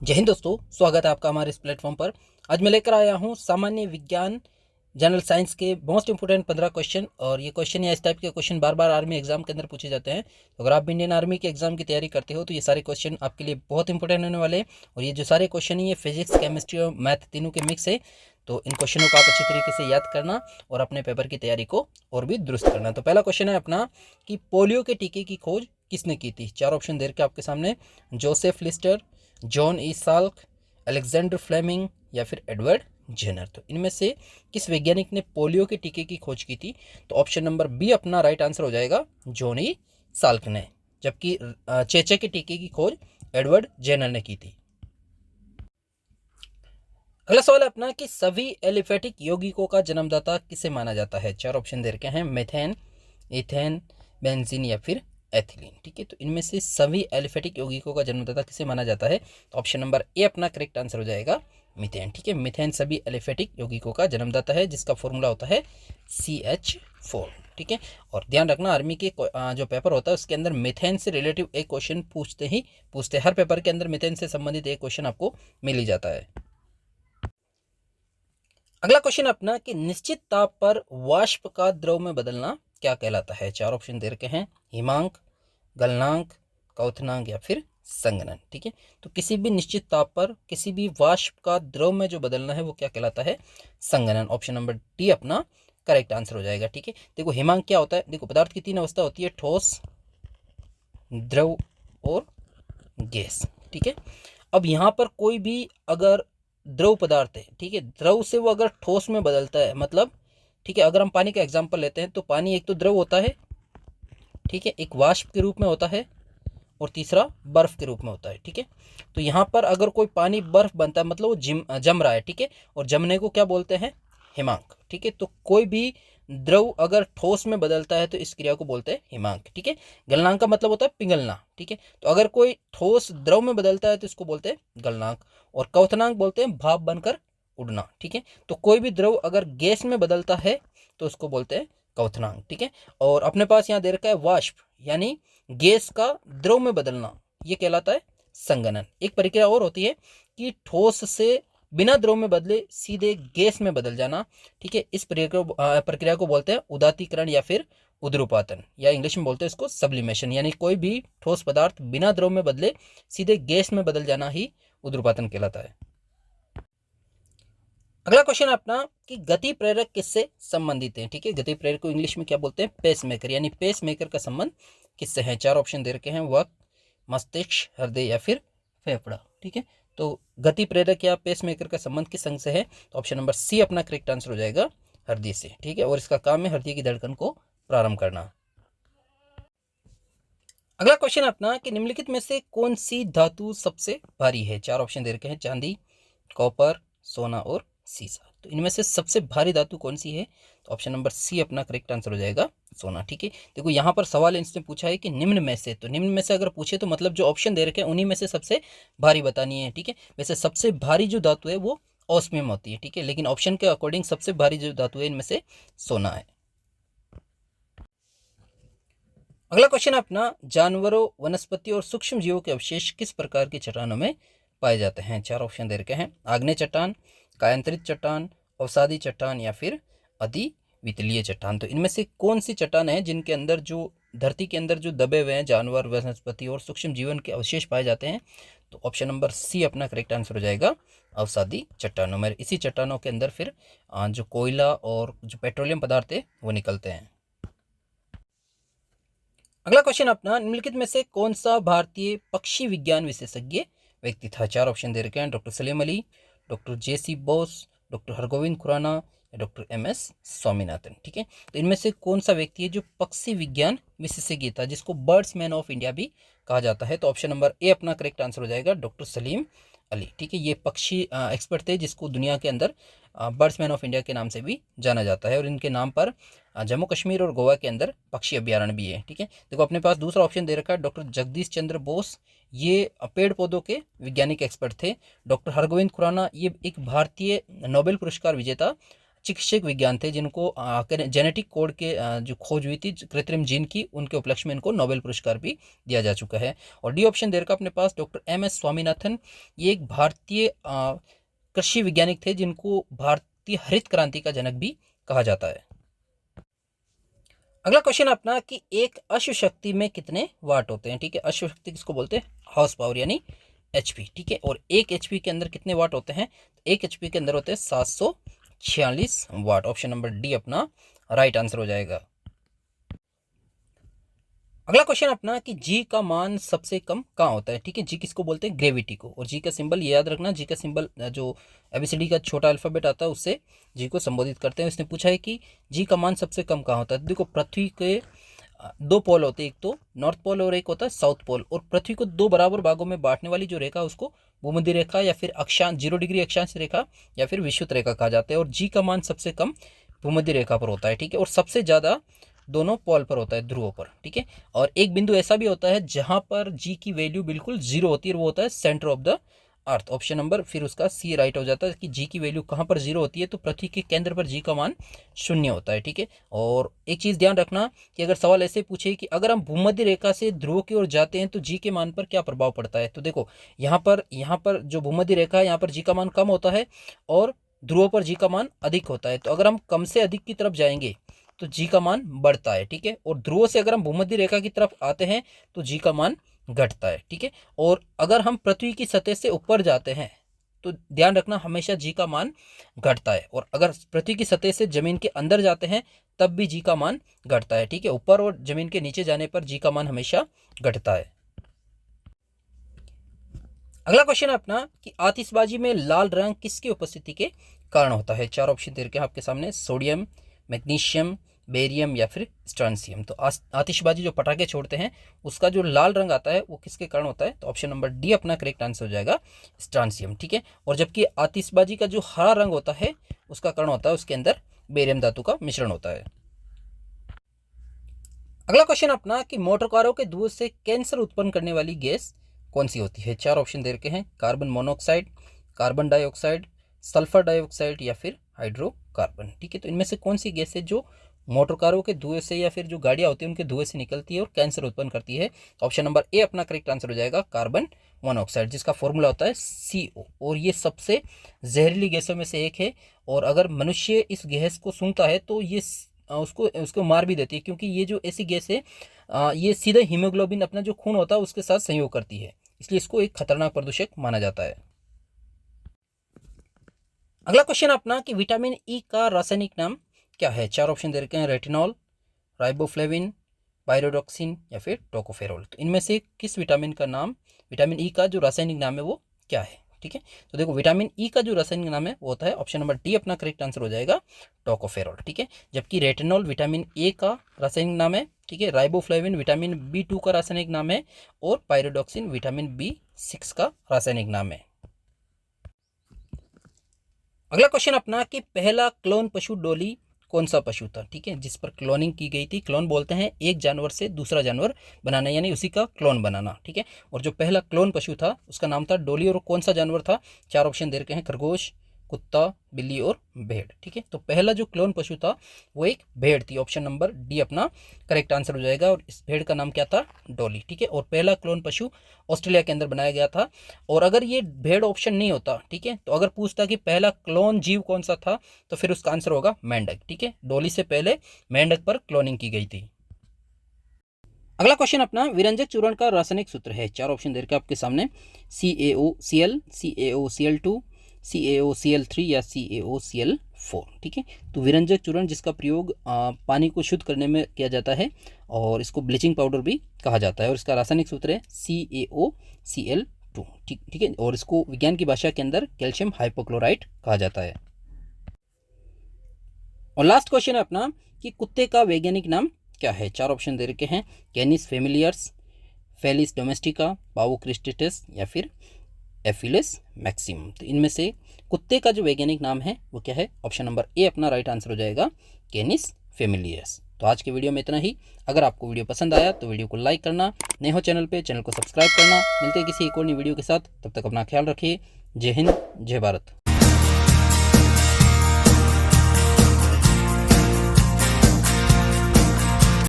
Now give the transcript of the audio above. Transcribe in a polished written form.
जय हिंद दोस्तों, स्वागत है आपका हमारे इस प्लेटफॉर्म पर। आज मैं लेकर आया हूं सामान्य विज्ञान जनरल साइंस के मोस्ट इंपोर्टेंट 15 क्वेश्चन। और ये क्वेश्चन या इस टाइप के क्वेश्चन बार बार आर्मी एग्जाम के अंदर पूछे जाते हैं। तो अगर आप इंडियन आर्मी के एग्जाम की तैयारी करते हो तो ये सारे क्वेश्चन आपके लिए बहुत इंपॉर्टेंट होने वाले हैं। और ये जो सारे क्वेश्चन है ये फिजिक्स, केमिस्ट्री और मैथ तीनों के मिक्स है। तो इन क्वेश्चनों को आप अच्छी तरीके से याद करना और अपने पेपर की तैयारी को और भी दुरुस्त करना। तो पहला क्वेश्चन है अपना कि पोलियो के टीके की खोज किसने की थी। चार ऑप्शन दे रखे आपके सामने। Joseph Lister, John E Salk, Alexander Fleming या फिर एडवर्ड जेनर। तो इनमें से किस वैज्ञानिक ने पोलियो के टीके की खोज की थी। तो ऑप्शन नंबर बी अपना राइट आंसर हो जाएगा, जॉन ई साल्क ने। जबकि चेचे के टीके की खोज एडवर्ड जेनर ने की थी। अगला सवाल है अपना कि सभी एलिफेटिक यौगिकों का जन्मदाता किसे माना जाता है। चार ऑप्शन दे रखे हैं, मेथेन, इथेन, बेंजीन या फिर एथिलीन। ठीक है, तो इनमें से सभी एलिफेटिक यौगिकों का जन्मदाता किसे माना जाता है। तो ऑप्शन नंबर ए अपना करेक्ट आंसर हो जाएगा, मीथेन। ठीक है, मीथेन सभी एलिफेटिक यौगिकों का जन्मदाता है, जिसका फॉर्मूला होता है CH4। ठीक है, और ध्यान रखना आर्मी के जो पेपर होता है उसके अंदर मीथेन से रिलेटिव एक क्वेश्चन पूछते हर पेपर के अंदर मीथेन से संबंधित एक क्वेश्चन आपको मिल ही जाता है। अगला क्वेश्चन अपना कि निश्चित ताप पर वाष्प का द्रव में बदलना क्या कहलाता है। चार ऑप्शन दे रखे हैं, हिमांक, गलनांक, क्वथनांक या फिर संघनन। ठीक है, तो किसी भी निश्चित ताप पर किसी भी वाष्प का द्रव में जो बदलना है वो क्या कहलाता है, संघनन। ऑप्शन नंबर डी अपना करेक्ट आंसर हो जाएगा। ठीक है, देखो हिमांक क्या होता है। देखो पदार्थ की तीन अवस्था होती है, ठोस, द्रव और गैस। ठीक है, अब यहाँ पर कोई भी अगर द्रव पदार्थ है, ठीक है, द्रव से वो अगर ठोस में बदलता है, मतलब ठीक है, अगर हम पानी का एग्जांपल लेते हैं तो पानी एक तो द्रव होता है, ठीक है, एक वाष्प के रूप में होता है और तीसरा बर्फ के रूप में होता है। ठीक है, तो यहाँ पर अगर कोई पानी बर्फ बनता है मतलब वो जम रहा है। ठीक है, और जमने को क्या बोलते हैं, हिमांक। ठीक है, तो कोई भी द्रव अगर ठोस में बदलता है तो इस क्रिया को बोलते हैं हिमांक। ठीक है, गलनांक का मतलब होता है पिघलना। ठीक है, तो अगर कोई ठोस द्रव में बदलता है तो इसको बोलते हैं गलनांक। और क्वथनांक बोलते हैं भाप बनकर उड़ना। ठीक है, तो कोई भी द्रव अगर गैस में बदलता है तो उसको बोलते हैं क्वथनांक। ठीक है, और अपने पास यहाँ दे रखा है वाष्प, यानी गैस का द्रव में बदलना, ये कहलाता है संघनन। एक प्रक्रिया और होती है कि ठोस से बिना द्रव में बदले सीधे गैस में बदल जाना। ठीक है, इस प्रक्रिया को बोलते हैं उदातीकरण या फिर उद्रुपातन, या इंग्लिश में बोलते हैं इसको सब्लिमेशन। यानी कोई भी ठोस पदार्थ बिना द्रव में बदले सीधे गैस में बदल जाना ही उद्रुपातन कहलाता है। अगला क्वेश्चन अपना कि गति प्रेरक किससे संबंधित है। ठीक है, गति प्रेरक को इंग्लिश में क्या बोलते हैं, पेस मेकर। यानी पेस मेकर का संबंध किससे है। चार ऑप्शन दे रखे हैं, वक्त, मस्तिष्क, हृदय या फिर फेफड़ा। ठीक है, तो गति प्रेरक या पेस मेकर का संबंध किस अंग से है। तो ऑप्शन नंबर सी अपना करेक्ट आंसर हो जाएगा, हृदय से। ठीक है, और इसका काम है हृदय की धड़कन को प्रारंभ करना। अगला क्वेश्चन अपना कि निम्नलिखित में से कौन सी धातु सबसे भारी है। चार ऑप्शन दे रखे हैं, चांदी, कॉपर, सोना और सीसा। तो इनमें से सबसे भारी धातु कौन सी है। तो ऑप्शन नंबर सी अपना करेक्ट आंसर हो जाएगा, सोना। ठीक है, देखो यहाँ पर सवाल इसने पूछा है कि निम्न में से, तो निम्न में से अगर पूछे तो मतलब जो ऑप्शन दे रखे हैं उन्हीं में से सबसे भारी बतानी है। ठीक है, वैसे सबसे भारी जो धातु है वो ऑस्मियम होती है। ठीक है, लेकिन ऑप्शन के अकॉर्डिंग सबसे भारी जो धातु है इनमें से सोना है। अगला क्वेश्चन अपना जानवरों, वनस्पति और सूक्ष्म जीवों के अवशेष किस प्रकार की चट्टानों में पाए जाते हैं। चार ऑप्शन दे रखे हैं, आग्नेय चट्टान, कायांतरित चट्टान, अवसादी चट्टान या फिर अधिवितलीय चट्टान। तो इनमें से कौन सी चट्टान है जिनके अंदर जो धरती के अंदर जो दबे हुए हैं जानवर, वनस्पति और सूक्ष्म जीवन के अवशेष पाए जाते हैं। तो ऑप्शन नंबर सी अपना करेक्ट आंसर हो जाएगा, अवसादी चट्टानों में। इसी चट्टानों के अंदर फिर जो कोयला और जो पेट्रोलियम पदार्थ है वो निकलते हैं। अगला क्वेश्चन अपना निम्नलिखित में से कौन सा भारतीय पक्षी विज्ञान विशेषज्ञ व्यक्ति था। चार ऑप्शन दे रखे हैं, doctor Salim Ali, doctor JC Bose, doctor Hargobind Khorana या डॉक्टर MS स्वामीनाथन। ठीक है, तो इनमें से कौन सा व्यक्ति है जो पक्षी विज्ञान विशेषज्ञ था, जिसको बर्ड्स मैन ऑफ इंडिया भी कहा जाता है। तो ऑप्शन नंबर ए अपना करेक्ट आंसर हो जाएगा, डॉक्टर सलीम अली। ठीक है, ये पक्षी एक्सपर्ट थे जिसको दुनिया के अंदर बर्ड्स मैन ऑफ इंडिया के नाम से भी जाना जाता है। और इनके नाम पर जम्मू कश्मीर और गोवा के अंदर पक्षी अभ्यारण्य भी है। ठीक है, देखो अपने पास दूसरा ऑप्शन दे रखा है, डॉक्टर जगदीश चंद्र बोस, ये पेड़ पौधों के वैज्ञानिक एक्सपर्ट थे। डॉक्टर हरगोविंद खुराना, ये एक भारतीय नोबेल पुरस्कार विजेता चिकित्सक विज्ञान थे जिनको जेनेटिक कोड के जो खोज हुई थी कृत्रिम जीन की, उनके उपलक्ष्य में इनको नोबेल पुरस्कार भी दिया जा चुका है। और डी ऑप्शन दे रखा अपने पास डॉक्टर MS स्वामीनाथन, ये एक भारतीय कृषि वैज्ञानिक थे जिनको भारतीय हरित क्रांति का जनक भी कहा जाता है। अगला क्वेश्चन अपना कि एक अश्व शक्ति में कितने वाट होते हैं, ठीक है। अश्व शक्ति किसको बोलते हैं, हाउस पावर यानी HP, ठीक है। और एक HP के अंदर कितने वाट होते हैं, एक HP के अंदर होते हैं 746 वाट। ऑप्शन नंबर डी अपना राइट आंसर हो जाएगा। अगला क्वेश्चन अपना कि जी का मान सबसे कम कहाँ होता है, ठीक है। जी किसको बोलते हैं, ग्रेविटी को। और जी का सिंबल ये याद रखना, जी का सिंबल जो ABCD का छोटा अल्फाबेट आता है उससे जी को संबोधित करते हैं। इसने पूछा है कि जी का मान सबसे कम कहाँ होता है। देखो पृथ्वी के दो पोल होते हैं, एक तो नॉर्थ पोल और एक होता है साउथ पोल। और पृथ्वी को दो बराबर भागों में बांटने वाली जो रेखा उसको भूमध्य रेखा या फिर अक्षांश 0 डिग्री अक्षांश रेखा या फिर विषुवत रेखा कहा जाता है। और जी का मान सबसे कम भूमध्य रेखा पर होता है, ठीक है। और सबसे ज़्यादा दोनों पोल पर होता है, ध्रुवों पर, ठीक है। और एक बिंदु ऐसा भी होता है जहां पर जी की वैल्यू बिल्कुल 0 होती है, वो होता है centre of the earth. Option number फिर उसका सी राइट हो जाता है कि जी की वैल्यू कहां पर 0 होती है, तो पृथ्वी के केंद्र पर जी का मान 0 होता है, ठीक है। और एक चीज़ ध्यान रखना कि अगर सवाल ऐसे पूछे कि अगर हम भूमध्य रेखा से ध्रुव की ओर जाते हैं तो जी के मान पर क्या प्रभाव पड़ता है, तो देखो यहाँ पर जो भूमध्य रेखा है यहाँ पर जी का मान कम होता है और ध्रुवों पर जी का मान अधिक होता है। तो अगर हम कम से अधिक की तरफ जाएंगे तो जी का मान बढ़ता है, ठीक है। और ध्रुव से अगर हम भूमध्य रेखा की तरफ आते हैं तो जी का मान घटता है, ठीक है। और अगर हम पृथ्वी की सतह से ऊपर जाते हैं तो ध्यान रखना हमेशा जी का मान घटता है। और अगर पृथ्वी की सतह से जमीन के अंदर जाते हैं तब भी जी का मान घटता है, ठीक है। ऊपर और जमीन के नीचे जाने पर जी का मान हमेशा घटता है। अगला क्वेश्चन है अपना कि आतिशबाजी में लाल रंग किसकी उपस्थिति के कारण होता है। चार ऑप्शन दे रखे हैं आपके सामने, सोडियम, मैग्नीशियम, बेरियम या फिर स्ट्रांसियम। तो आतिशबाजी जो पटाखे छोड़ते हैं उसका जो लाल रंग आता है वो किसके कारण होता है, तो ऑप्शन नंबर डी अपना करेक्ट आंसर हो जाएगा, स्ट्रांसियम, ठीक है। और जबकि आतिशबाजी का जो हरा रंग होता है उसका कारण होता है उसके अंदर बेरियम धातु का मिश्रण होता है। अगला क्वेश्चन अपना कि मोटर कारों के धुएं से कैंसर उत्पन्न करने वाली गैस कौन सी होती है। चार ऑप्शन दे रखे हैं, carbon monoxide, carbon dioxide, sulphur dioxide या फिर हाइड्रोकार्बन, ठीक है। तो इनमें से कौन सी गैस है जो मोटर कारों के धुएं से या फिर जो गाड़ियां होती है उनके धुएं से निकलती है और कैंसर उत्पन्न करती है। ऑप्शन नंबर ए अपना करेक्ट आंसर हो जाएगा, कार्बन मोनोऑक्साइड, जिसका फॉर्मूला होता है CO। और ये सबसे जहरीली गैसों में से एक है। और अगर मनुष्य इस गैस को सूंघता है तो ये उसको मार भी देती है, क्योंकि ये जो ऐसी गैस है ये सीधे हीमोग्लोबिन अपना जो खून होता है उसके साथ संयोग करती है, इसलिए इसको एक खतरनाक प्रदूषक माना जाता है। अगला क्वेश्चन अपना कि विटामिन ई का रासायनिक नाम क्या है। चार ऑप्शन दे रखे हैं, रेटिनॉल, राइबोफ्लेविन, पायरोडॉक्सिन या फिर टोकोफेरोल। तो इनमें से किस विटामिन ई का जो रासायनिक नाम है वो क्या है, ठीक है। तो देखो विटामिन ई का जो रासायनिक नाम है वो होता है ऑप्शन नंबर डी अपना करेक्ट आंसर हो जाएगा, टोकोफेरोल, ठीक है। जबकि रेटिनॉल विटामिन ए का रासायनिक नाम है, ठीक है। राइबोफ्लेविन विटामिन B2 का रासायनिक नाम है और पायरोडॉक्सिन विटामिन B6 का रासायनिक नाम है। अगला क्वेश्चन अपना कि पहला क्लोन पशु डॉली कौन सा पशु था, ठीक है, जिस पर क्लोनिंग की गई थी। क्लोन बोलते हैं एक जानवर से दूसरा जानवर बनाना, यानी उसी का क्लोन बनाना, ठीक है। और जो पहला क्लोन पशु था उसका नाम था डॉली। और कौन सा जानवर था, चार ऑप्शन दे रखे हैं, खरगोश, कुत्ता, बिल्ली और भेड़, ठीक है। तो पहला जो क्लोन पशु था वो एक भेड़ थी, ऑप्शन नंबर डी अपना करेक्ट आंसर हो जाएगा। और इस भेड़ का नाम क्या था, डॉली, ठीक है। और पहला क्लोन पशु ऑस्ट्रेलिया के अंदर बनाया गया था। और अगर ये भेड़ ऑप्शन नहीं होता, ठीक है, तो अगर पूछता कि पहला क्लोन जीव कौन सा था तो फिर उसका आंसर होगा मेंढक, ठीक है। डॉली से पहले मेंढक पर क्लोनिंग की गई थी। अगला क्वेश्चन अपना विरंजक चूर्ण का रासायनिक सूत्र है। चार ऑप्शन दे रखे आपके सामने, CaOCl, CaOCl2, CaOCl3 या CaOCl4, ठीक है। तो विरंजक चूर्ण जिसका प्रयोग पानी को शुद्ध करने में किया जाता है और इसको ब्लीचिंग पाउडर भी कहा जाता है। और इसका रासायनिक सूत्र है CaOCl2, ठीक है। और इसको विज्ञान की भाषा के अंदर कैल्शियम हाइपोक्लोराइट कहा जाता है। और लास्ट क्वेश्चन है अपना कि कुत्ते का वैज्ञानिक नाम क्या है। चार ऑप्शन दे रखे हैं, कैनिस फेमिलियर्स, फेलिस डोमेस्टिका, पावो क्रिस्टेटस या फिर एफिलिस मैक्सिमम। तो इनमें से कुत्ते का जो वैज्ञानिक नाम है वो क्या है, ऑप्शन नंबर ए अपना राइट आंसर हो जाएगा, कैनिस फेमिलियर्स। तो आज के वीडियो में इतना ही। अगर आपको वीडियो पसंद आया तो वीडियो को लाइक करना, नए हो चैनल को सब्सक्राइब करना। मिलते हैं किसी एक और नई वीडियो के साथ, तब तक अपना ख्याल रखिए। जय हिंद, जय भारत।